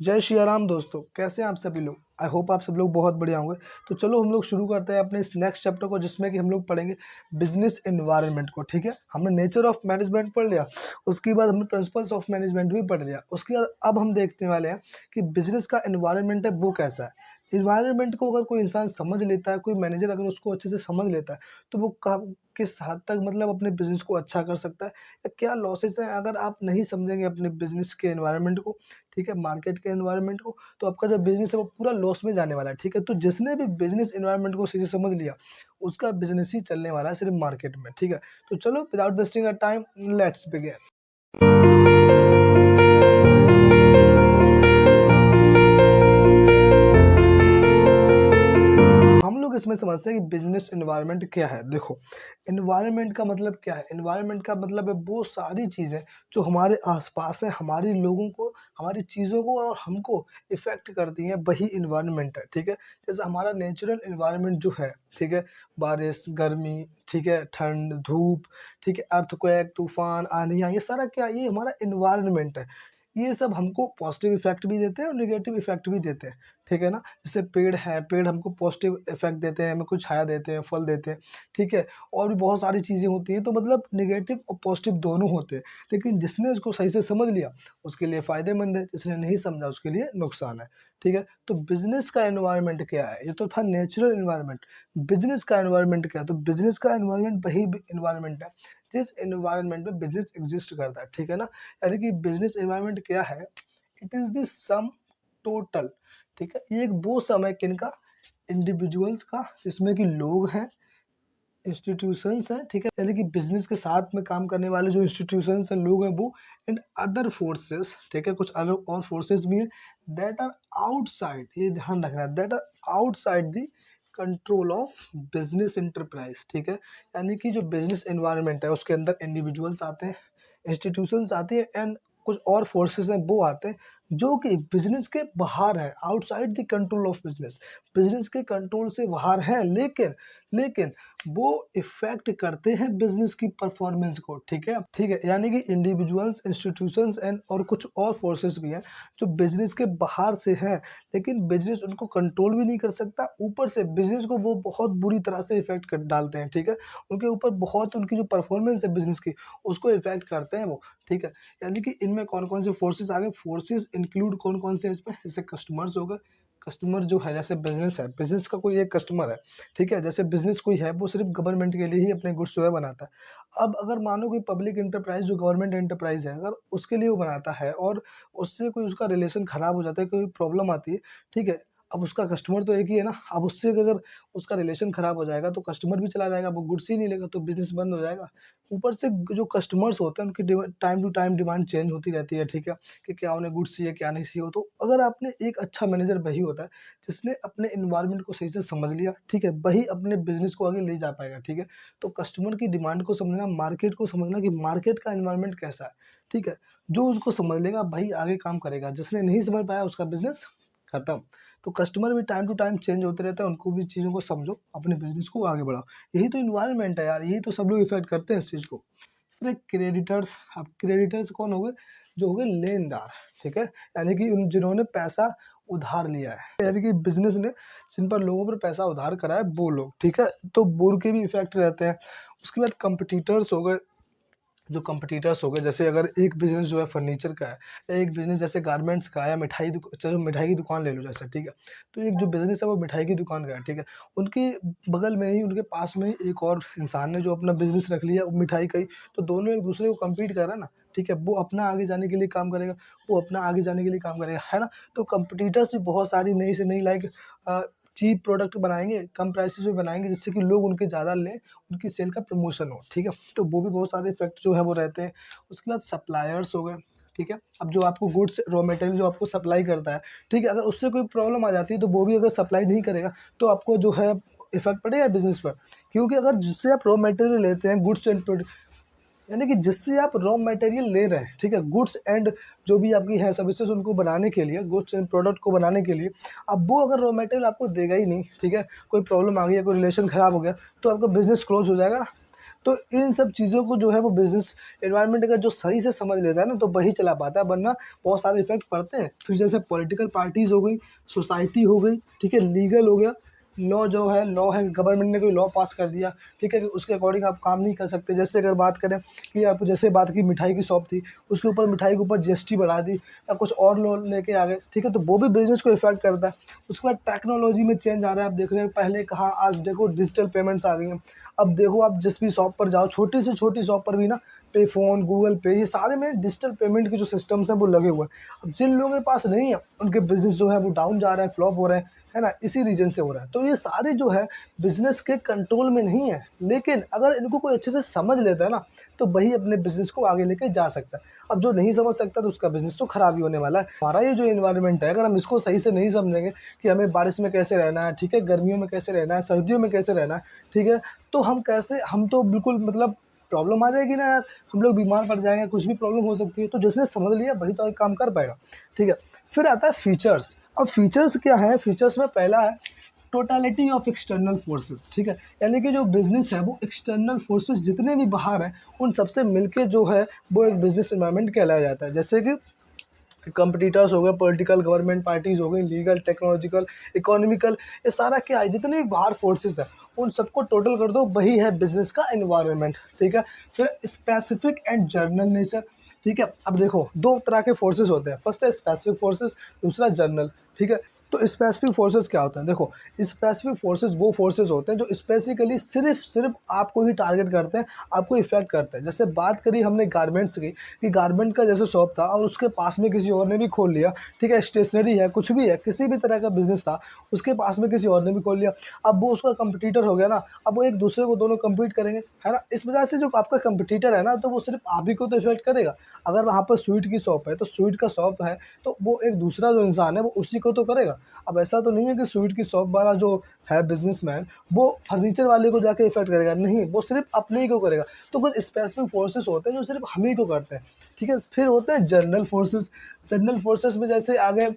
जय श्री राम दोस्तों, कैसे हैं आप सभी लोग। आई होप आप सब लोग बहुत बढ़िया होंगे। तो चलो हम लोग शुरू करते हैं अपने इस नेक्स्ट चैप्टर को, जिसमें कि हम लोग पढ़ेंगे बिजनेस एनवायरनमेंट को। ठीक है, हमने नेचर ऑफ मैनेजमेंट पढ़ लिया, उसके बाद हमने प्रिंसिपल्स ऑफ मैनेजमेंट भी पढ़ लिया। उसके बाद अब हम देखने वाले हैं कि बिजनेस का एनवायरनमेंट है वो कैसा है। इन्वायरमेंट को अगर कोई इंसान समझ लेता है, कोई मैनेजर अगर उसको अच्छे से समझ लेता है, तो वो किस हद तक मतलब अपने बिजनेस को अच्छा कर सकता है, या क्या लॉसेस हैं अगर आप नहीं समझेंगे अपने बिजनेस के एनवायरनमेंट को। ठीक है, मार्केट के एनवायरनमेंट को, तो आपका जो बिज़नेस है वो पूरा लॉस में जाने वाला है। ठीक है, तो जिसने भी बिज़नेस एनवायरनमेंट को सही से समझ लिया, उसका बिज़नेस ही चलने वाला है सिर्फ मार्केट में। ठीक है, तो चलो without wasting a time, let's begin. हम लोग इसमें समझते हैं कि बिजनेस एनवायरनमेंट क्या है। देखो, एनवायरनमेंट का मतलब क्या है। एनवायरनमेंट का मतलब है वो सारी चीज़ें जो हमारे आसपास हैं, हमारे लोगों को, हमारी चीज़ों को और हमको इफ़ेक्ट करती हैं, वही एनवायरनमेंट है। ठीक है, जैसे हमारा नेचुरल एनवायरनमेंट जो है, ठीक है, बारिश, गर्मी, ठीक है, ठंड, धूप, ठीक है, अर्थक्वेक, तूफान, आंधियाँ, ये सारा क्या, ये हमारा एनवायरनमेंट है। ये सब हमको पॉजिटिव इफ़ेक्ट भी देते हैं और नेगेटिव इफ़ेक्ट भी देते हैं। ठीक है ना, जैसे पेड़ है, पेड़ हमको पॉजिटिव इफेक्ट देते हैं, हमें कुछ छाया देते हैं, फल देते हैं। ठीक है, और भी बहुत सारी चीज़ें होती हैं, तो मतलब नेगेटिव और पॉजिटिव दोनों होते हैं। लेकिन जिसने इसको सही से समझ लिया, उसके लिए फ़ायदेमंद है, जिसने नहीं समझा उसके लिए नुकसान है। ठीक है, तो बिजनेस का एनवायरनमेंट क्या है। ये तो था नेचुरल एनवायरनमेंट। बिजनेस का एनवायरनमेंट क्या है, तो बिजनेस का एनवायरनमेंट वही एनवायरनमेंट है जिस एनवायरनमेंट में बिजनेस एग्जिस्ट करता है। ठीक है ना, यानी कि बिजनेस एनवायरनमेंट क्या है, it is the sum total. ठीक है, ये एक वो समय किनका, इंडिविजुअल्स का, जिसमें कि लोग हैं, इंस्टीट्यूशंस हैं। ठीक है, यानी कि बिजनेस के साथ में काम करने वाले जो इंस्टीट्यूशंस हैं, लोग हैं वो, एंड अदर फोर्सेस। ठीक है, कुछ अलग और फोर्सेस भी हैं, दैट आर आउटसाइड, ये ध्यान रखना है, that are outside the control of business enterprise. ठीक है, यानी कि जो बिजनेस एनवायरनमेंट है उसके अंदर इंडिविजुअल्स आते हैं, इंस्टीट्यूशंस आती हैं, एंड कुछ और फोर्सेस हैं वो आते हैं जो कि बिजनेस के बाहर है, outside the control of business, business के कंट्रोल से बाहर है, लेकिन लेकिन वो इफेक्ट करते हैं बिजनेस की परफॉर्मेंस को। ठीक है, ठीक है, यानी कि इंडिविजुअल्स, इंस्टीट्यूशंस एंड और कुछ और फोर्सेस भी हैं जो बिजनेस के बाहर से हैं, लेकिन बिजनेस उनको कंट्रोल भी नहीं कर सकता, ऊपर से बिजनेस को वो बहुत बुरी तरह से इफेक्ट कर डालते हैं। ठीक है, उनके ऊपर बहुत, उनकी जो परफॉर्मेंस है बिजनेस की, उसको इफेक्ट करते हैं वो। ठीक है, यानी कि इनमें कौन कौन से फोर्सेस आ गए, फोर्सेस इंक्लूड कौन कौन से इसमें, जैसे कस्टमर्स हो गए। कस्टमर जो है, जैसे बिजनेस है, बिजनेस का कोई एक कस्टमर है। ठीक है, जैसे बिजनेस कोई है वो सिर्फ गवर्नमेंट के लिए ही अपने गुड्स जो है बनाता है। अब अगर मानो कोई पब्लिक इंटरप्राइज जो गवर्नमेंट इंटरप्राइज है, अगर उसके लिए वो बनाता है और उससे कोई उसका रिलेशन खराब हो जाता है, कोई प्रॉब्लम आती है। ठीक है, अब उसका कस्टमर तो एक ही है ना, अब उससे अगर उसका रिलेशन खराब हो जाएगा तो कस्टमर भी चला जाएगा, वो गुड्स ही नहीं लेगा, तो बिजनेस बंद हो जाएगा। ऊपर से जो कस्टमर्स होते हैं उनकी time to time demand change होती रहती है। ठीक है, कि क्या उन्हें गुड्स चाहिए, क्या नहीं चाहिए। तो अगर आपने, एक अच्छा मैनेजर वही होता है जिसने अपने एनवायरनमेंट को सही से समझ लिया, ठीक है, वही अपने बिजनेस को आगे ले जा पाएगा। ठीक है, तो कस्टमर की डिमांड को समझना, मार्केट को समझना कि मार्केट का एनवायरनमेंट कैसा है। ठीक है, जो उसको समझ लेगा वही आगे काम करेगा, जिसने नहीं समझ पाया उसका बिजनेस खत्म। तो कस्टमर भी टाइम टू टाइम चेंज होते रहते हैं, उनको भी चीज़ों को समझो, अपने बिजनेस को आगे बढ़ाओ। यही तो इन्वायरमेंट है यार, यही तो सब लोग इफेक्ट करते हैं इस चीज़ को। फिर क्रेडिटर्स, अब क्रेडिटर्स कौन हो गए, जो हो गए लेनदार। ठीक है, यानी कि उन जिन्होंने पैसा उधार लिया है, यानी कि बिजनेस ने जिन पर लोगों पर पैसा उधार करा है वो लोग। ठीक है, तो वो के भी इफेक्ट रहते हैं। उसके बाद कंपटीटर्स हो गए, जो कंपटीटर्स हो गए, जैसे अगर एक बिज़नेस जो है फर्नीचर का है, या एक बिज़नेस जैसे गारमेंट्स का है, या चलो मिठाई की दुकान ले लो जैसे। ठीक है, तो एक जो बिज़नेस है वो मिठाई की दुकान का है। ठीक है, उनके बगल में ही, उनके पास में ही एक और इंसान ने जो अपना बिज़नेस रख लिया मिठाई का ही, तो दोनों एक दूसरे को कम्पीट कर रहा है ना। ठीक है, वो अपना आगे जाने के लिए काम करेगा, वो अपना आगे जाने के लिए काम करेगा, है ना। तो कंपटीटर्स भी बहुत सारी नई से नई, लाइक चीप प्रोडक्ट बनाएंगे, कम प्राइसेस में बनाएंगे, जिससे कि लोग उनके ज़्यादा लें, उनकी सेल का प्रमोशन हो। ठीक है, तो वो भी बहुत सारे इफेक्ट जो है वो रहते हैं। उसके बाद सप्लायर्स हो गए। ठीक है, अब जो आपको गुड्स, रॉ मटेरियल जो आपको सप्लाई करता है, ठीक है, अगर उससे कोई प्रॉब्लम आ जाती है तो वो भी अगर सप्लाई नहीं करेगा, तो आपको जो है इफेक्ट पड़ेगा बिजनेस पर। क्योंकि अगर जिससे आप रॉ मटेरियल लेते हैं, गुड्स एंड, यानी कि जिससे आप रॉ मटेरियल ले रहे हैं, ठीक है, गुड्स एंड जो भी आपकी है सर्विसेज, उनको बनाने के लिए, गुड्स एंड प्रोडक्ट को बनाने के लिए, अब वो अगर रॉ मटेरियल आपको देगा ही नहीं, ठीक है, कोई प्रॉब्लम आ गई है, कोई रिलेशन ख़राब हो गया, तो आपका बिज़नेस क्लोज हो जाएगा ना। तो इन सब चीज़ों को जो है वो बिज़नेस एनवायरनमेंट का जो सही से समझ लेता है ना, तो वही चला पाता है, वरना बहुत सारे इफ़ेक्ट पड़ते हैं। फिर जैसे पॉलिटिकल पार्टीज़ हो गई, सोसाइटी हो गई, ठीक है, लीगल हो गया, लॉ है, गवर्नमेंट ने कोई लॉ पास कर दिया, ठीक है, कि उसके अकॉर्डिंग आप काम नहीं कर सकते। जैसे अगर बात करें कि आप जैसे बात की मिठाई की शॉप थी, उसके ऊपर मिठाई के ऊपर जीएसटी बढ़ा दी या कुछ और लॉ लेके आ गए, ठीक है, तो वो भी बिज़नेस को इफ़ेक्ट करता है। उसके बाद टेक्नोलॉजी में चेंज आ रहा है, आप देख रहे हैं पहले कहाँ, आज देखो डिजिटल पेमेंट्स आ गई हैं। अब देखो आप जिस भी शॉप पर जाओ, छोटी से छोटी शॉप पर भी ना पे फ़ोन, गूगल पे, ये सारे में डिजिटल पेमेंट के जो सिस्टम्स हैं वो लगे हुए हैं। अब जिन लोगों के पास नहीं है, उनके बिज़नेस जो है वो डाउन जा रहे हैं, फ्लॉप हो रहे हैं, है ना? इसी रीज़न से हो रहा है। तो ये सारे जो है बिज़नेस के कंट्रोल में नहीं है, लेकिन अगर इनको कोई अच्छे से समझ लेता है ना, तो वही अपने बिज़नेस को आगे लेके जा सकता है। अब जो नहीं समझ सकता तो उसका बिज़नेस तो खराब ही होने वाला है। हमारा ये जो एनवायरनमेंट है, अगर हम इसको सही से नहीं समझेंगे कि हमें बारिश में कैसे रहना है, ठीक है, गर्मियों में कैसे रहना है, सर्दियों में कैसे रहना है, ठीक है, तो हम तो बिल्कुल मतलब प्रॉब्लम आ जाएगी ना यार, हम लोग बीमार पड़ जाएँगे, कुछ भी प्रॉब्लम हो सकती है। तो जिसने समझ लिया वही तो आगे काम कर पाएगा, ठीक है। फिर आता है फीचर्स। अब फीचर्स क्या है? फीचर्स में पहला है टोटलिटी ऑफ एक्सटर्नल फोर्सेस, ठीक है, यानी कि जो बिजनेस है वो एक्सटर्नल फोर्सेस जितने भी बाहर हैं उन सबसे मिलके जो है वो एक बिजनेस एनवायरनमेंट कहलाया जाता है। जैसे कि कंपटीटर्स हो गए, पॉलिटिकल, गवर्नमेंट पार्टीज़ हो गई, लीगल, टेक्नोलॉजिकल, इकोनॉमिकल, ये सारा क्या है, जितने भी बाहर फोर्सेस हैं उन सबको टोटल कर दो, वही है बिजनेस का एनवायरनमेंट, ठीक है। फिर स्पेसिफिक एंड जर्नल नेचर, ठीक है। अब देखो दो तरह के फोर्सेस होते हैं, फर्स्ट है स्पेसिफिक फोर्सेस, दूसरा जर्नल, ठीक है। तो स्पेसिफिक फोर्सेस क्या होते हैं? देखो, स्पेसिफिक फोर्सेस वो फोर्सेस होते हैं जो स्पेसिफिकली सिर्फ आपको ही टारगेट करते हैं, आपको इफेक्ट करते हैं। जैसे बात करी हमने गारमेंट्स की, कि गारमेंट का जैसे शॉप था और उसके पास में किसी और ने भी खोल लिया, ठीक है, स्टेशनरी है, कुछ भी है, किसी भी तरह का बिजनेस था, उसके पास में किसी और ने भी खोल लिया, अब वो उसका कंपटीटर हो गया ना, अब वो एक दूसरे को दोनों कम्पीट करेंगे, है ना। इस वजह से जो आपका कंपटीटर है ना, तो वो सिर्फ आप ही को तो इफेक्ट करेगा। अगर वहाँ पर स्वीट की शॉप है तो स्वीट का शॉप है, तो वो एक दूसरा जो इंसान है वो उसी को तो करेगा। अब ऐसा तो नहीं है कि स्वीट की शॉप वाला जो है बिजनेसमैन, वो फर्नीचर वाले को जाके इफेक्ट करेगा, नहीं, वो सिर्फ अपने ही को करेगा। तो कुछ स्पेसिफिक फोर्सेस होते हैं जो सिर्फ हम ही को करते हैं, ठीक है। फिर होते हैं जनरल फोर्सेस। जनरल फोर्सेस में जैसे आगे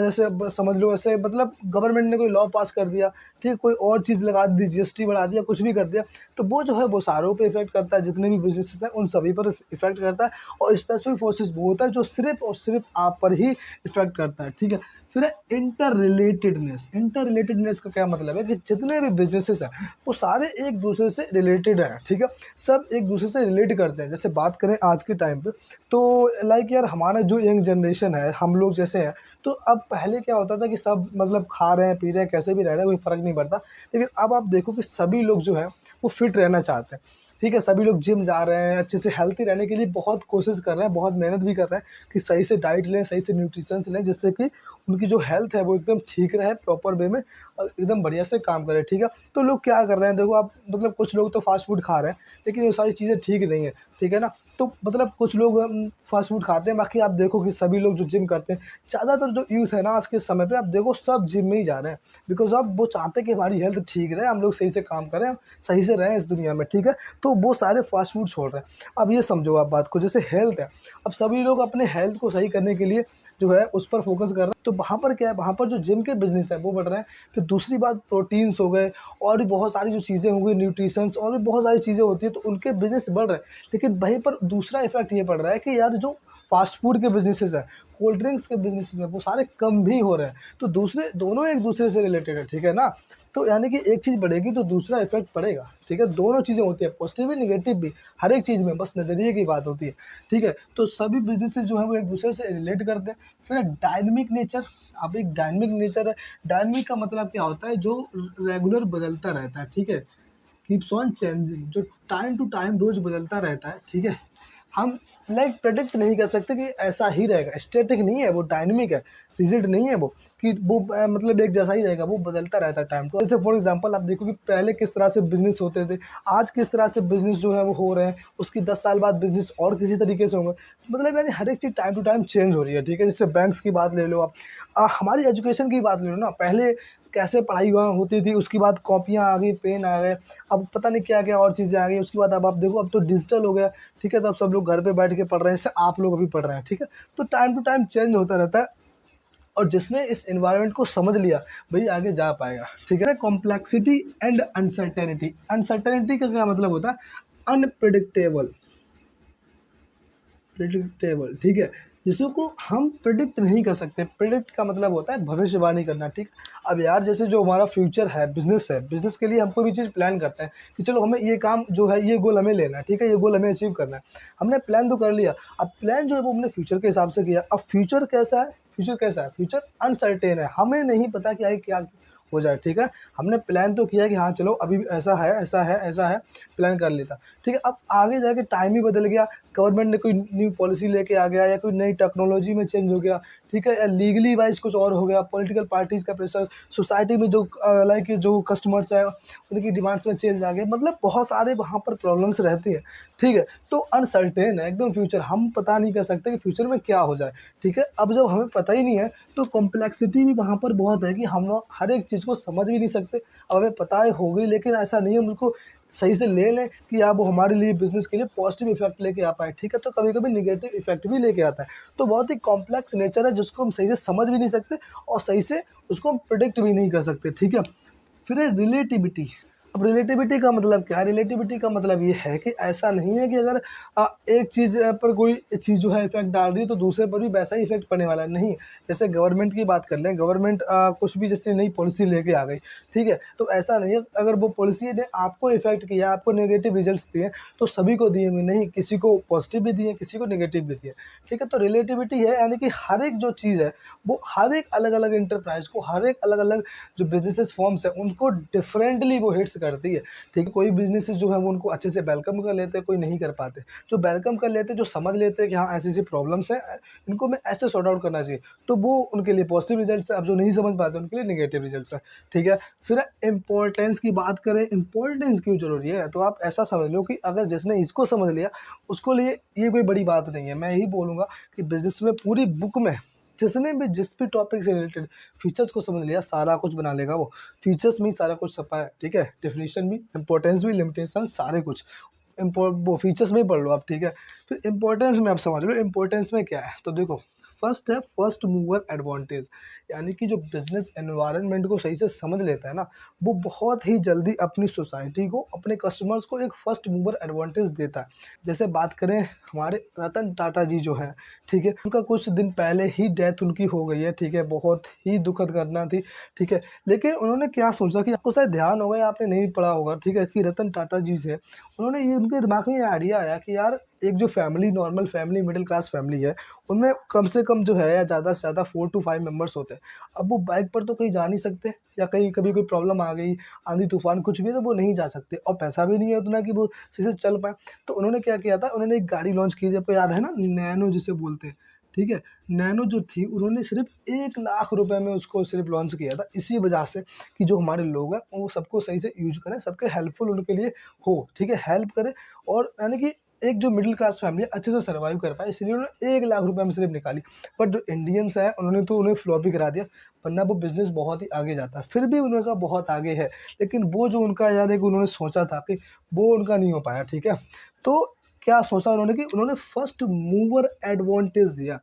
जैसे अब समझ लो, ऐसे मतलब गवर्नमेंट ने कोई लॉ पास कर दिया, ठीक है, कोई और चीज़ लगा दी, जीएसटी बढ़ा दिया, कुछ भी कर दिया, तो वो जो है वो सारों पे इफेक्ट करता है, जितने भी बिजनेसेस हैं उन सभी पर इफेक्ट करता है। और स्पेसिफिक फोर्सेस वो होता है जो सिर्फ और सिर्फ आप पर ही इफेक्ट करता है, ठीक है। फिर है इंटर रिलेटेडनेस। इंटर रिलेटेडनेस का क्या मतलब है कि जितने भी बिजनेसेस हैं वो सारे एक दूसरे से रिलेटेड हैं, ठीक है, सब एक दूसरे से रिलेट करते हैं। जैसे बात करें आज के टाइम पे, तो लाइक यार हमारा जो यंग जनरेशन है, हम लोग जैसे हैं, तो अब पहले क्या होता था कि सब मतलब खा रहे हैं, पी रहे हैं, कैसे भी रह रहे हैं, कोई फ़र्क नहीं पड़ता। लेकिन अब आप देखो कि सभी लोग जो है वो फिट रहना चाहते हैं, ठीक है, सभी लोग जिम जा रहे हैं, अच्छे से हेल्थी रहने के लिए बहुत कोशिश कर रहे हैं, बहुत मेहनत भी कर रहे हैं कि सही से डाइट लें, सही से न्यूट्रिशंस लें, जिससे कि उनकी जो हेल्थ है वो एकदम ठीक रहे, प्रॉपर वे में और एकदम बढ़िया से काम करे, ठीक है। तो लोग क्या कर रहे हैं, देखो आप, मतलब कुछ लोग तो फास्ट फूड खा रहे हैं, लेकिन ये सारी चीज़ें ठीक नहीं है, ठीक है ना। तो मतलब कुछ लोग फास्ट फूड खाते हैं, बाकी आप देखो कि सभी लोग जो जिम करते हैं, ज़्यादातर जो यूथ है ना आज के समय पे, आप देखो सब जिम में ही जा रहे हैं, बिकॉज़ अब वो चाहते हैं कि हमारी हेल्थ ठीक रहे, हम लोग सही से काम करें, सही से रहें इस दुनिया में, ठीक है। तो वो सारे फास्ट फूड छोड़ रहे हैं। अब ये समझो आप बात को, जैसे हेल्थ है, अब सभी लोग अपने हेल्थ को सही करने के लिए जो है उस पर फ़ोकस कर रहे हैं, तो वहाँ पर क्या है, वहाँ पर जो जिम के बिज़नेस है वो बढ़ रहे हैं। फिर दूसरी बात, प्रोटीन्स हो गए और भी बहुत सारी जो चीज़ें हो गई, न्यूट्रिशंस और भी बहुत सारी चीज़ें होती हैं, तो उनके बिज़नेस बढ़ रहे हैं। लेकिन वहीं पर दूसरा इफ़ेक्ट ये पड़ रहा है कि यार जो फ़ास्ट फूड के बिज़नेसेस हैं, कोल्ड ड्रिंक्स के बिज़नेसेस हैं, वो सारे कम भी हो रहे हैं। तो दूसरे दोनों एक दूसरे से रिलेटेड है, ठीक है ना? तो यानी कि एक चीज़ बढ़ेगी तो दूसरा इफ़ेक्ट पड़ेगा, ठीक है? दोनों चीज़ें होती हैं, पॉज़िटिव भी, नेगेटिव भी, हर एक चीज़ में, बस नज़रिए की बात होती है, ठीक है? तो सभी बिज़नेसेस जो हैं वो एक दूसरे से रिलेट करते हैं। फिर डायनामिक नेचर। अब एक डायनामिक नेचर है, डायनामिक का मतलब क्या होता है, जो रेगुलर बदलता रहता है, ठीक है? कीप्स ऑन चेंजिंग, जो टाइम टू टाइम रोज़ बदलता रहता है, ठीक है? हम लाइक प्रेडिक्ट नहीं कर सकते कि ऐसा ही रहेगा, स्टैटिक नहीं है वो, डायनामिक है, रिजिड नहीं है वो, कि वो मतलब एक जैसा ही रहेगा, वो बदलता रहता है टाइम टू। जैसे फॉर एग्जांपल आप देखो कि पहले किस तरह से बिज़नेस होते थे, आज किस तरह से बिज़नेस जो है वो हो रहे हैं, उसकी 10 साल बाद बिज़नेस और किसी तरीके से होंगे। मतलब यानी हर एक चीज़ टाइम टू टाइम चेंज हो रही है, ठीक है? जैसे बैंक्स की बात ले लो आप, हमारी एजुकेशन की बात ले लो ना, पहले कैसे पढ़ाई हुआ होती थी, उसके बाद कॉपियाँ आ गई, पेन आ गए, अब पता नहीं क्या-क्या और चीज़ें आ गई, उसके बाद अब आप देखो अब तो डिजिटल हो गया, ठीक है? तो अब सब लोग घर पे बैठ के पढ़ रहे हैं, जैसे आप लोग अभी पढ़ रहे हैं, ठीक है? तो टाइम टू टाइम चेंज होता रहता है। और जिसने इस एनवायरनमेंट को समझ लिया वही आगे जा पाएगा, ठीक है ना। कॉम्प्लेक्सिटी एंड अनसर्टेनिटी, अनसर्टेनिटी का क्या मतलब होता है, अनप्रिडिक्टेबल, प्रिडिक्टेबल, ठीक है, जिसको हम प्रिडिक्ट नहीं कर सकते। प्रिडिक्ट का मतलब होता है भविष्यवाणी करना, ठीक। अब यार जैसे जो हमारा फ्यूचर है, बिजनेस के लिए हम कोई भी चीज़ प्लान करते हैं कि चलो हमें ये काम जो है, ये गोल हमें लेना है, ठीक है, ये गोल हमें अचीव करना है। हमने प्लान तो कर लिया, अब प्लान जो है वो हमने फ्यूचर के हिसाब से किया। अब फ्यूचर कैसा है, फ्यूचर अनसर्टेन है, हमें नहीं पता कि आगे क्या हो जाए, ठीक है। हमने प्लान तो किया कि हाँ चलो अभी भी ऐसा है, ऐसा है, ऐसा है, प्लान कर लेता, ठीक है। अब आगे जाके टाइम ही बदल गया, गवर्नमेंट ने कोई न्यू पॉलिसी लेके आ गया, या कोई नई टेक्नोलॉजी में चेंज हो गया, ठीक है, या लीगली वाइज कुछ और हो गया, पॉलिटिकल पार्टीज़ का प्रेशर, सोसाइटी में जो लाइक जो कस्टमर्स हैं उनकी डिमांड्स में चेंज आ गया, मतलब बहुत सारे वहाँ पर प्रॉब्लम्स रहती हैं, ठीक है। तो अनसर्टेन है एकदम फ्यूचर, हम पता नहीं कर सकते कि फ्यूचर में क्या हो जाए, ठीक है। अब जब हमें पता ही नहीं है तो कॉम्प्लेक्सिटी भी वहाँ पर बहुत है कि हम लोग हर एक चीज़ को समझ भी नहीं सकते। अब हमें पता है हो गई, लेकिन ऐसा नहीं है हम उसको सही से ले लें कि आप वो हमारे लिए बिज़नेस के लिए पॉजिटिव इफ़ेक्ट लेके आ पाए, ठीक है। तो कभी-कभी नेगेटिव इफ़ेक्ट भी लेके आता है। तो बहुत ही कॉम्प्लेक्स नेचर है जिसको हम सही से समझ भी नहीं सकते और सही से उसको हम प्रिडिक्ट भी नहीं कर सकते, ठीक है। फिर है रिलेटिविटी। अब रिलेटिविटी का मतलब क्या है? रिलेटिविटी का मतलब ये है कि ऐसा नहीं है कि अगर एक चीज़ पर कोई चीज़ जो है इफ़ेक्ट डाल रही है तो दूसरे पर भी वैसा ही इफ़ेक्ट पड़ने वाला है, नहीं। जैसे गवर्नमेंट की बात कर लें, गवर्नमेंट कुछ भी जैसे नई पॉलिसी लेके आ गई, ठीक है? तो ऐसा नहीं है अगर वो पॉलिसी ने आपको इफ़ेक्ट किया, आपको नेगेटिव रिजल्ट्स दिए, तो सभी को दिए होंगे, नहीं, किसी को पॉजिटिव भी दिए, किसी को नेगेटिव भी दिए, ठीक है? तो रिलेटिविटी है यानी कि हर एक जो चीज़ है, वो हर एक अलग-अलग एंटरप्राइज़ को, हर एक अलग-अलग जो बिज़नेसेस फर्म्स हैं, उनको डिफरेंटली वो हिट्स करती है, ठीक है? कोई बिज़नेसेस जो है वो उनको अच्छे से वेलकम कर लेते हैं, कोई नहीं कर पाते। जो वेलकम कर लेते हैं, जो समझ लेते हैं कि हाँ, ऐसी-ऐसी प्रॉब्लम्स हैं, इनको मैं ऐसे सॉर्ट आउट करना चाहिए, तो वो उनके लिए पॉजिटिव रिजल्ट्स है। अब जो नहीं समझ पाते उनके लिए नेगेटिव रिजल्ट्स है, ठीक है? फिर इम्पोर्टेंस की बात करें, इम्पोर्टेंस क्यों ज़रूरी है? तो आप ऐसा समझ लो कि अगर जिसने इसको समझ लिया, उसको लिए ये कोई बड़ी बात नहीं है। मैं यही बोलूँगा कि बिज़नेस में पूरी बुक में जिसने भी जिस भी टॉपिक से रिलेटेड फीचर्स को समझ लिया, सारा कुछ बना लेगा वो। फीचर्स में ही सारा कुछ छपा है, ठीक है? डेफिनिशन भी, इम्पोर्टेंस भी, लिमिटेशन सारे कुछ। वो फीचर्स में ही पढ़ लो आप, ठीक है? फिर इम्पोर्टेंस में आप समझ लो, इम्पोर्टेंस में क्या है? तो देखो, फर्स्ट है फर्स्ट मूवर एडवांटेज, यानी कि जो बिज़नेस एनवायरनमेंट को सही से समझ लेता है ना, वो बहुत ही जल्दी अपनी सोसाइटी को, अपने कस्टमर्स को एक फर्स्ट मूवर एडवांटेज देता है। जैसे बात करें हमारे रतन टाटा जी जो हैं, ठीक है? उनका कुछ दिन पहले ही डेथ उनकी हो गई है, ठीक है? बहुत ही दुखद घटना थी, ठीक है? लेकिन उन्होंने क्या सोचा कि आपको शायद ध्यान होगा या आपने नहीं पढ़ा होगा, ठीक है? कि रतन टाटा जी थे, उन्होंने ये उनके दिमाग में ये आइडिया आया कि यार एक जो family, normal family, middle class family है, उनमें कम से कम जो है या ज़्यादा से ज़्यादा 4 टू 5 मेंबर्स होते हैं। अब वो बाइक पर तो कहीं जा नहीं सकते, या कहीं कभी कोई प्रॉब्लम आ गई, आंधी-तूफ़ान कुछ भी है तो वो नहीं जा सकते, और पैसा भी नहीं है उतना कि वो सही से चल पाएँ। तो उन्होंने क्या किया था, उन्होंने एक गाड़ी लॉन्च की थी, आपको याद है ना, नैनो जिसे बोलते हैं, ठीक है? नैनो जो थी उन्होंने सिर्फ़ 1 लाख रुपए में उसको सिर्फ़ लॉन्च किया था, इसी वजह से कि जो हमारे लोग हैं वो सबको सही से यूज़ करें, सबके हेल्पफुल उनके लिए हो, ठीक है? हेल्प करें, और यानी कि एक जो मिडिल क्लास फैमिली है अच्छे से सर्वाइव कर पाए, इसलिए उन्होंने 1 लाख रुपए में सिर्फ़ निकाली। बट जो इंडियंस हैं उन्होंने तो उन्हें फ्लॉप ही करा दिया, वरना वो बिज़नेस बहुत ही आगे जाता। फिर भी उनका बहुत आगे है, लेकिन वो जो उनका यार एक उन्होंने सोचा था कि वो उनका नहीं हो पाया, ठीक है? तो क्या सोचा उन्होंने कि उन्होंने फर्स्ट मूवर एडवांटेज दिया।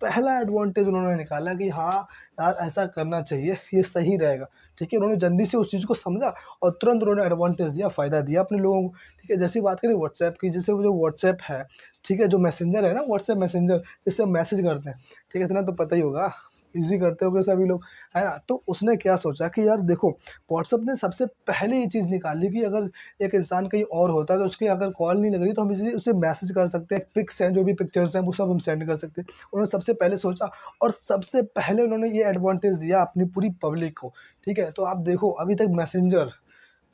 पहला एडवांटेज उन्होंने निकाला कि हाँ, यार ऐसा करना चाहिए, ये सही रहेगा, ठीक है? उन्होंने जल्दी से उस चीज़ को समझा और तुरंत उन्होंने एडवांटेज दिया, फ़ायदा दिया अपने लोगों को, ठीक है? जैसे बात करें व्हाट्सऐप की, जैसे वो जो व्हाट्सऐप है, ठीक है? जो मैसेंजर है ना, व्हाट्सऐप मैसेंजर, जिससे हम मैसेज करते हैं, ठीक है? इतना तो पता ही होगा, ईज़ी करते होंगे सभी लोग, है ना? तो उसने क्या सोचा कि यार देखो, व्हाट्सऐप ने सबसे पहले ये चीज़ निकाली कि अगर एक इंसान कहीं और होता है तो उसकी अगर कॉल नहीं लग रही तो हम इज़िली उसे मैसेज कर सकते हैं, पिक्स हैं, जो भी पिक्चर्स हैं वो सब हम सेंड कर सकते हैं। उन्होंने सबसे पहले सोचा और सबसे पहले उन्होंने ये एडवांटेज दिया अपनी पूरी पब्लिक को, ठीक है? तो आप देखो अभी तक मैसेंजर,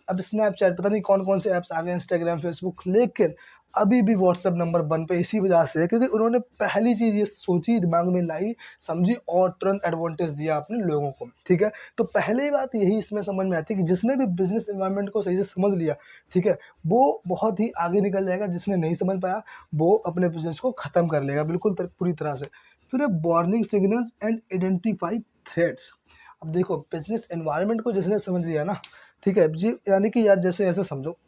अब स्नैपचैट, पता नहीं कौन-कौन से ऐप्स आ गए, इंस्टाग्राम, फ़ेसबुक, लेकिन अभी भी व्हाट्सएप नंबर 1 पे इसी वजह से है क्योंकि उन्होंने पहली चीज़ ये सोची, दिमाग में लाई, समझी और तुरंत एडवांटेज दिया अपने लोगों को, ठीक है? तो पहली बात यही इसमें समझ में आती है कि जिसने भी बिज़नेस एनवायरनमेंट को सही से समझ लिया, ठीक है? वो बहुत ही आगे निकल जाएगा, जिसने नहीं समझ पाया, वो अपने बिज़नेस को ख़त्म कर लेगा बिल्कुल पूरी तरह से। फिर है warning signals and identify threats. अब देखो बिज़नेस एनवायरनमेंट को जिसने समझ लिया ना, ठीक है? जी, यानी कि यार जैसे ऐसे समझो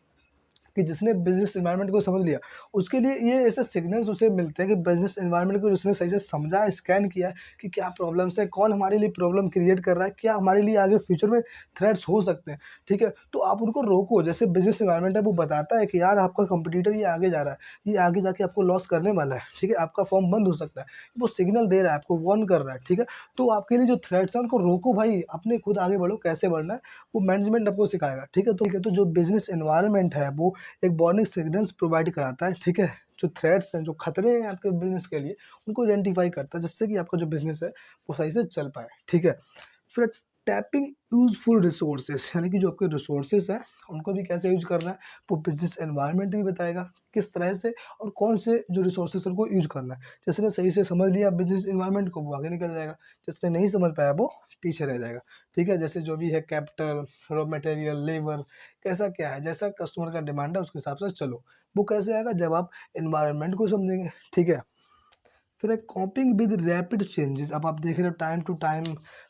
कि जिसने बिज़नेस एनवायरनमेंट को समझ लिया, उसके लिए ये ऐसे सिग्नल्स उसे मिलते हैं कि बिज़नेस एनवायरनमेंट को उसने सही से समझा, स्कैन किया है कि क्या प्रॉब्लम्स है, कौन हमारे लिए प्रॉब्लम क्रिएट कर रहा है, क्या हमारे लिए आगे फ्यूचर में थ्रेट्स हो सकते हैं, ठीक है? तो आप उनको रोको, जैसे बिज़नेस एनवायरनमेंट है वो बताता है कि यार आपका कॉम्पिटिटर ये आगे जा रहा है, ये आगे जाके आपको लॉस करने वाला है, ठीक है? आपका फर्म बंद हो सकता है। वो सिग्नल दे रहा है, आपको वार्न कर रहा है, ठीक है? तो आपके लिए जो थ्रेट्स हैं उनको रोको भाई, अपने खुद आगे बढ़ो, कैसे बढ़ना है वो मैनेजमेंट आपको सिखाएगा, ठीक है? तो जो बिज़नेस एनवायरनमेंट है वो एक वार्निंग सिग्नल्स प्रोवाइड कराता है, ठीक है? जो थ्रेट्स हैं, जो खतरे हैं आपके बिज़नेस के लिए, उनको आइडेंटिफ़ाई करता है जिससे कि आपका जो बिज़नेस है वो सही से चल पाए, ठीक है? फिर टैपिंग यूज़फुल रिसोर्सेज़, यानी कि जो आपके रिसोर्सेज़ हैं उनको भी कैसे यूज़ करना है, वो बिज़नेस एनवायरनमेंट भी बताएगा किस तरह से और कौन से जो रिसोर्सेज़ उनको यूज़ करना है। जिसने सही से समझ लिया बिज़नेस एनवायरनमेंट को वो आगे निकल जाएगा, जिसने नहीं समझ पाया वो पीछे रह जाएगा, ठीक है? जैसे जो भी है कैपिटल, रॉ मटेरियल, लेबर कैसा क्या है, जैसा कस्टमर का डिमांड है उसके हिसाब से चलो। वो कैसे आएगा जब आप एनवायरनमेंट को समझेंगे, ठीक है? फिर है कॉपिंग विद रैपिड चेंजेस। अब आप देख रहे हो टाइम टू टाइम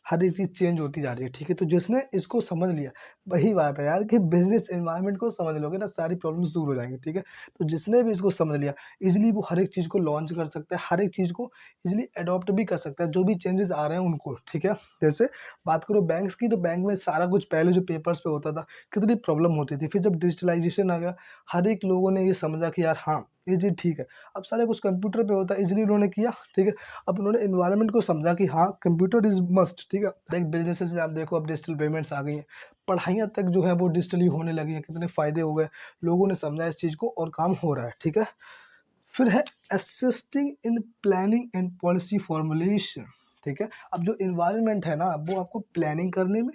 हर एक चीज़ चेंज होती जा रही है, ठीक है? तो जिसने इसको समझ लिया, वही बात है यार कि बिज़नेस एनवायरनमेंट को समझ लोगे ना सारी प्रॉब्लम्स दूर हो जाएँगी, ठीक है? तो जिसने भी इसको समझ लिया, ईज़िली वो हर एक चीज़ को लॉन्च कर सकता है, हर एक चीज़ को ईज़िली अडॉप्ट भी कर सकता है, जो भी चेंजेस आ रहे हैं उनको, ठीक है? जैसे बात करो बैंक्स की, तो बैंक में सारा कुछ पहले जो पेपर्स पे होता था, कितनी प्रॉब्लम होती थी। फिर जब डिजिटलाइज़ेशन आ गया, हर एक लोगों ने ये समझा कि यार हाँ, ये चीज़ ठीक है। अब सारा कुछ कंप्यूटर पे होता है, ईज़िली उन्होंने किया, ठीक है? अब उन्होंने एनवायरनमेंट को समझा कि हाँ, कंप्यूटर इज़ मस्ट, ठीक है? लाइक बिज़नेसेस में आप देखो अब डिजिटल पेमेंट्स आ गई हैं, पढ़ाइयाँ तक जो है वो डिजिटली होने लगी हैं, कितने फ़ायदे हो गए, लोगों ने समझा इस चीज़ को और काम हो रहा है, ठीक है? फिर है assisting in planning and policy formulation, ठीक है? अब जो एनवायरनमेंट है ना, वो आपको प्लानिंग करने में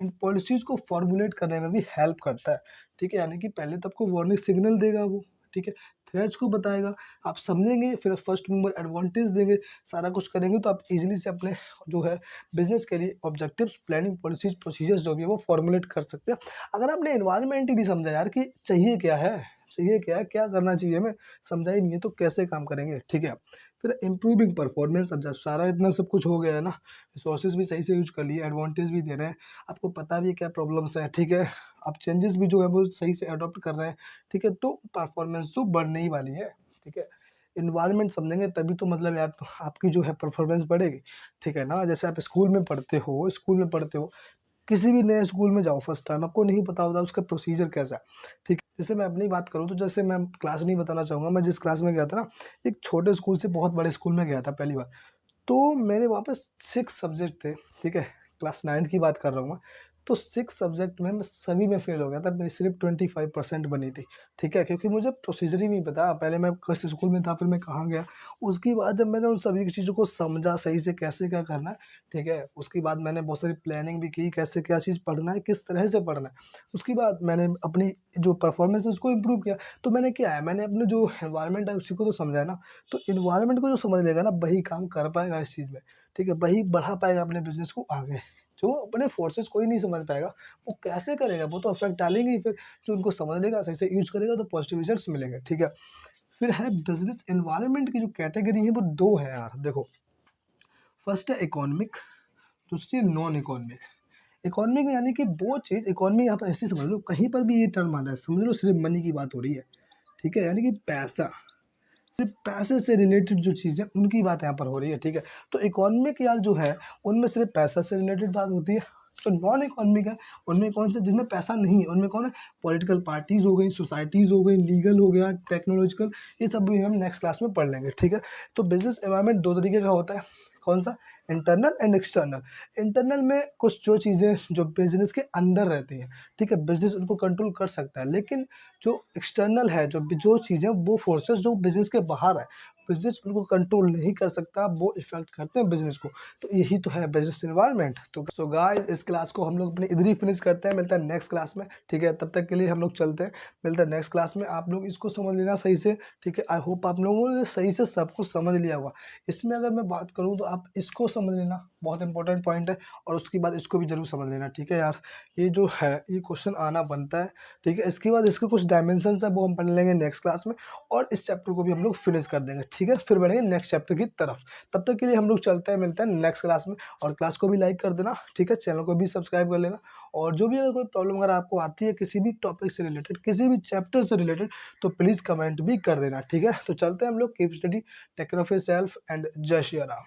एंड पॉलिसीज़ को फॉर्मुलेट करने में भी हेल्प करता है, ठीक है? यानी कि पहले तो आपको वार्निंग सिग्नल देगा वो, ठीक है? थ्रेट्स को बताएगा, आप समझेंगे, फिर फर्स्ट मूवर एडवांटेज देंगे, सारा कुछ करेंगे तो आप ईज़िली से अपने जो है बिज़नेस के लिए ऑब्जेक्टिव्स, प्लानिंग, पॉलिसीज़, प्रोसीजर्स जो भी है वो फॉर्मुलेट कर सकते हैं। अगर आपने एनवायरनमेंट ही नहीं समझा यार कि चाहिए क्या है, क्या करना चाहिए हमें, समझा ही नहीं है तो कैसे काम करेंगे, ठीक है? फिर इम्प्रूविंग परफॉर्मेंस, अब जब सारा इतना सब कुछ हो गया है ना, रिसोर्सेज़ भी सही से यूज़ कर लिए, एडवांटेज भी दे रहे हैं, आपको पता भी है क्या प्रॉब्लम्स हैं, ठीक है? आप चेंजेस भी जो है वो सही से अडॉप्ट कर रहे हैं, ठीक है? तो परफॉर्मेंस तो बढ़ने ही वाली है, ठीक है? एनवायरनमेंट समझेंगे तभी तो मतलब यार आपकी जो है परफॉर्मेंस बढ़ेगी, ठीक है ना? जैसे आप स्कूल में पढ़ते हो, किसी भी नए स्कूल में जाओ फर्स्ट टाइम, आपको नहीं पता होता उसका प्रोसीजर कैसा है, ठीक है? जैसे मैं अपनी बात करूँ तो जैसे मैं क्लास नहीं बताना चाहूँगा, मैं जिस क्लास में गया था ना, एक छोटे स्कूल से बहुत बड़े स्कूल में गया था पहली बार। तो मेरे वहाँ पे 6 सब्जेक्ट थे, ठीक है? क्लास 9th की बात कर रहा हूँ मैं। तो 6 सब्जेक्ट में मैं सभी में फ़ेल हो गया था, मेरी सिर्फ़ 25% बनी थी, ठीक है? क्योंकि मुझे प्रोसीजर ही नहीं पता, पहले मैं किस स्कूल में था, फिर मैं कहाँ गया। उसके बाद जब मैंने उन सभी चीज़ों को समझा सही से कैसे क्या करना है, ठीक है? उसके बाद मैंने बहुत सारी प्लानिंग भी की, कैसे क्या चीज़ पढ़ना है, किस तरह से पढ़ना है। उसके बाद मैंने अपनी जो परफ़ॉर्मेंस है उसको इम्प्रूव किया। तो मैंने क्या है, मैंने अपने जो एनवायरनमेंट है उसी को तो समझा है ना। तो एनवायरनमेंट को जो समझ लेगा ना, वही काम कर पाएगा इस चीज़ में, ठीक है? वही बढ़ा पाएगा अपने बिज़नेस को आगे। जो अपने फोर्सेस कोई नहीं समझ पाएगा, वो कैसे करेगा? वो तो इफ़ेक्ट डालेंगे ही फिर, जो उनको समझ लेगा, सही से यूज़ करेगा तो पॉज़िटिव रिज़ल्ट्स मिलेंगे, ठीक है? फिर है बिज़नेस एनवायरनमेंट की जो कैटेगरी है वो 2 है यार, देखो। फर्स्ट है इकोनॉमिक, दूसरी है नॉन इकोनॉमिक। इकोनॉमिक यानी कि वो चीज़, इकोनॉमी आप ऐसे समझ लो, कहीं पर भी ये टर्म आ रहा है, समझ लो सिर्फ़ मनी की बात हो रही है, ठीक है? यानी कि पैसा। सिर्फ़ पैसे से रिलेटेड जो चीज़ें उनकी बात यहाँ पर हो रही है, ठीक है? तो इकोनॉमिक यार जो है, उनमें सिर्फ़ पैसा से रिलेटेड बात होती है। जो नॉन इकोनॉमिक है, उनमें कौन से जिनमें पैसा नहीं है, उनमें कौन है? पॉलिटिकल पार्टीज़ हो गई, सोसाइटीज़ हो गई, लीगल हो गया, टेक्नोलॉजिकल, ये सब भी हम नेक्स्ट क्लास में पढ़ लेंगे, ठीक है? तो बिज़नेस एनवायरनमेंट 2 तरीके का होता है, कौन-सा? Internal and external. इंटरनल में कुछ जो चीज़ें जो बिज़नेस के अंदर रहती हैं, ठीक है? बिज़नेस उनको कंट्रोल कर सकता है, लेकिन जो एक्सटर्नल है, जो चीज़ें वो फ़ोर्सेस जो बिज़नेस के बाहर है, बिज़नेस उनको कंट्रोल नहीं कर सकता, वो इफ़ेक्ट करते हैं बिज़नेस को। तो यही तो है बिज़नेस एनवायरनमेंट। तो सो गाइस, इस क्लास को हम लोग अपनी इधर ही फिनिश करते हैं, मिलता है नेक्स्ट क्लास में, ठीक है? तब तक के लिए हम लोग चलते हैं, मिलते हैं नेक्स्ट क्लास में। आप लोग इसको समझ लेना सही से, ठीक है? आई होप आप लोगों ने सही से सब कुछ समझ लिया होगा। इसमें अगर मैं बात करूँ तो आप इसको समझ लेना, बहुत इंपॉर्टेंट पॉइंट है, और उसके बाद इसको भी ज़रूर समझ लेना, ठीक है यार? ये जो है, ये क्वेश्चन आना बनता है, ठीक है? इसके बाद इसके कुछ डायमेंशंस हैं वो हम पढ़ लेंगे नेक्स्ट क्लास में, और इस चैप्टर को भी हम लोग फिनिश कर देंगे। ठीक है? फिर बढ़ेंगे नेक्स्ट चैप्टर की तरफ। तब तक के लिए हम लोग चलते हैं, मिलते हैं नेक्स्ट क्लास में, और क्लास को भी लाइक कर देना, ठीक है? चैनल को भी सब्सक्राइब कर लेना, और जो भी अगर कोई प्रॉब्लम अगर आपको आती है किसी भी टॉपिक से रिलेटेड, किसी भी चैप्टर से रिलेटेड, तो प्लीज़ कमेंट भी कर देना, ठीक है? तो चलते हैं हम लोग, keep study, take care of yourself and जय श्री राम।